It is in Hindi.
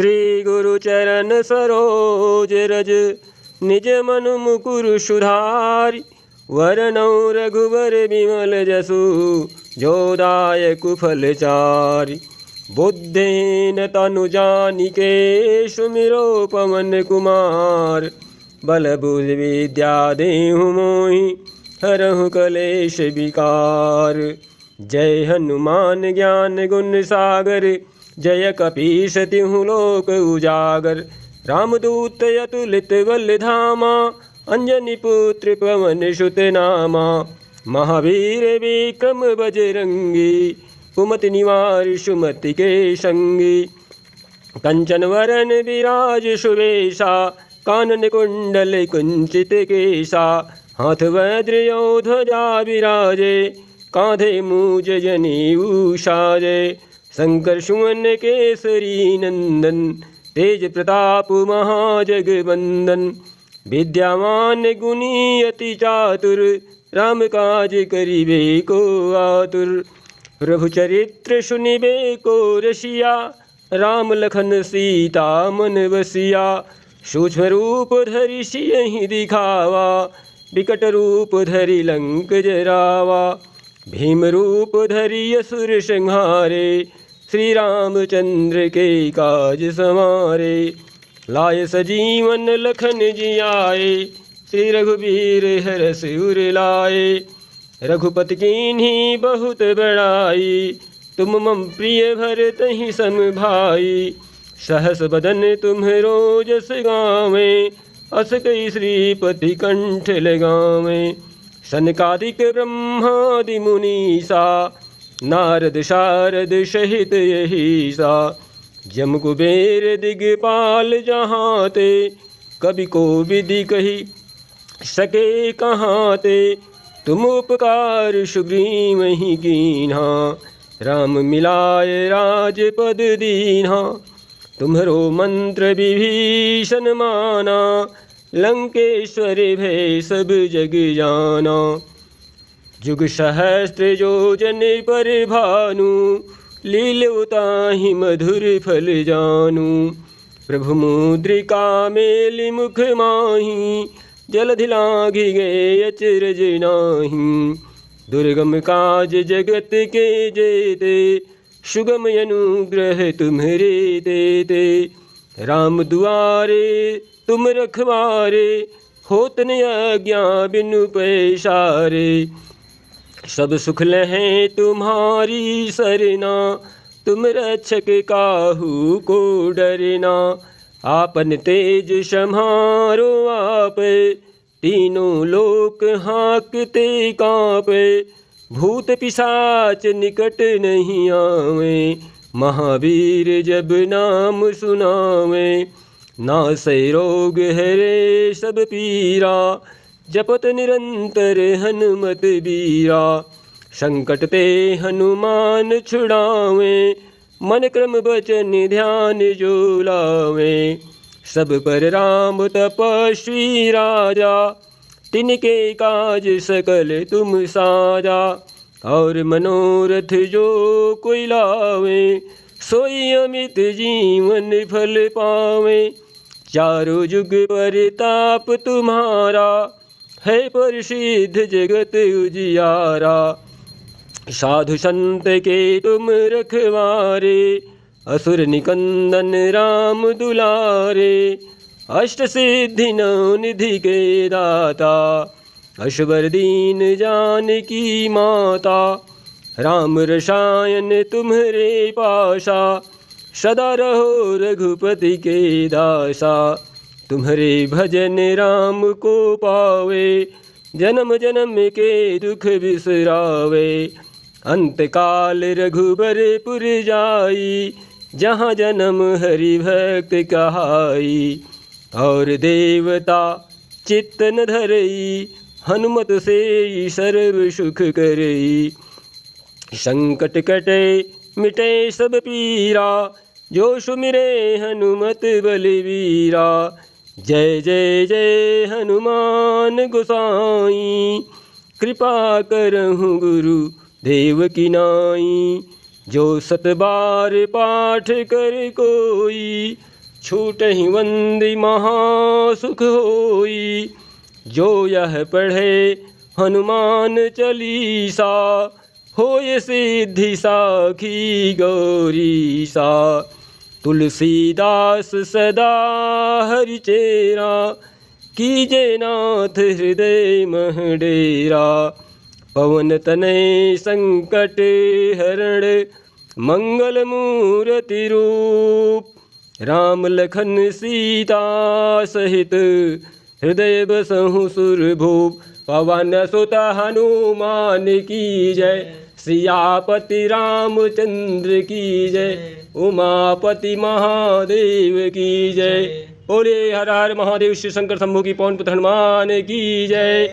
श्री गुरु चरण सरोज रज निज मनु मुकुर सुधारि। वरनौ रघुवर बिमल जसु जो दायक फल चारि। बुद्धेन तनु जानिके सुमिरो पवन कुमार। बल बुद्धि विद्या देहु मोहि हरहु कलेश विकार। जय हनुमान ज्ञान गुण सागर जय कपीस तिहु लोक उजागर। रामदूत अतुलित बल धामा अंजनी पुत्र पवन सुत नामा। महावीर विक्रम बजरंगी कुमति निवार सुमति के संगी। कंचन वरन विराज सुवेशा कानन कुंडल कुंचित केसा। हाथ वज्र ध्वजा विराजे कांधे मूज जनेऊ साजे। शंकर सुवन केसरी नंदन तेज प्रताप महाजगवंदन। विद्यावान गुणी अति चातुर राम काज करिबे को आतुर। प्रभु चरित्र सुनिबे को रसिया राम लखन सीता मन बसिया। सूक्ष्म रूप धरि सियहि दिखावा विकट रूप धरि लंक जरावा। भीम रूप धरि असुर संहारे श्री रामचंद्र के काज समारे। लाय सजीवन लखन जियाए श्री रघुबीर हरष उर लाए। रघुपति कीन्ही बहुत बड़ाई तुम मम प्रिय भरतहि सम भाई। सहस बदन तुम्हरो जस गावे अस कई श्रीपति कंठ लगावे। सनकादिक ब्रह्मादि मुनीसा नारद शारद सहित यहीसा। जम कुबेर दिगपाल जहाँ ते कवि को विधि कही सके कहाँ ते। तुम उपकार सुग्रीव ही कीन्हा राम मिलाए राजपद दीन्हा। तुम्हरो मंत्र विभीषण माना लंकेश्वर भय सब जग जाना। जुग सहस्त्र योजन पर भानु लील्योताहि मधुर फल जानू। प्रभु मुद्रिका मेलि मुख माहि जलधि लांघि गए अचरज नाही। दुर्गम काज जगत के जेते सुगम अनुग्रह तुम्हरे देते। राम दुआरे तुम रखवारे होत न आज्ञा बिनु पैसारे। सब सुख लहें तुम्हारी सरना तुम रक्षक काहू को डरना। आपन तेज सम्हारो आप तीनों लोक हाँकते कांपे। भूत पिशाच निकट नहीं आवे महावीर जब नाम सुनावे। नासै रोग हरे सब पीरा जपत निरंतर हनुमत बीरा। संकट ते हनुमान छुड़ावे मन क्रम बचन ध्यान जो लावे। सब पर राम तपस्वी राजा तिनके काज सकल तुम साजा। और मनोरथ जो कोई लावे सोई अमित जीवन फल पावे। चारों जुग परताप तुम्हारा है प्रसिद्ध जगत उजियारा। साधु संत के तुम रखवारे असुर निकंदन राम दुलारे। अष्ट सिद्धि नौ निधि के दाता अश्वर दीन जानकी माता। राम रसायन तुम्हरे पासा सदा रहो रघुपति के दासा। तुम्हरे भजन राम को पावे जन्म जन्म के दुख बिसरावे। अंत काल रघुबरपुर जाई जहाँ जन्म हरि भक्त कहाई। और देवता चित्त न धरई हनुमत से सर्व सुख करई। संकट कटे मिटे सब पीरा जो सुमिरे हनुमत बलवीरा। जय जय जय हनुमान गोसाई कृपा करहु गुरु देव की नाई। जो सत बार पाठ कर कोई छूटहि वंदी महासुख होई। जो यह पढ़े हनुमान चालीसा, होय सिद्धि साखी गौरीसा। तुलसीदास सदा हरि चेरा, कीजे नाथ हृदय मह डेरा। पवन तनय संकट हरण, मंगल मूर्ति रूप। राम लखन सीता सहित, हृदय बसहु सुरभूप। पवन सुत हनुमान की जय, सियापति रामचंद्र की जय। उमापति महादेव की जय। बोले हर हर महादेव श्री शंकर शंभु की पवन पुत्र हनुमान की जय।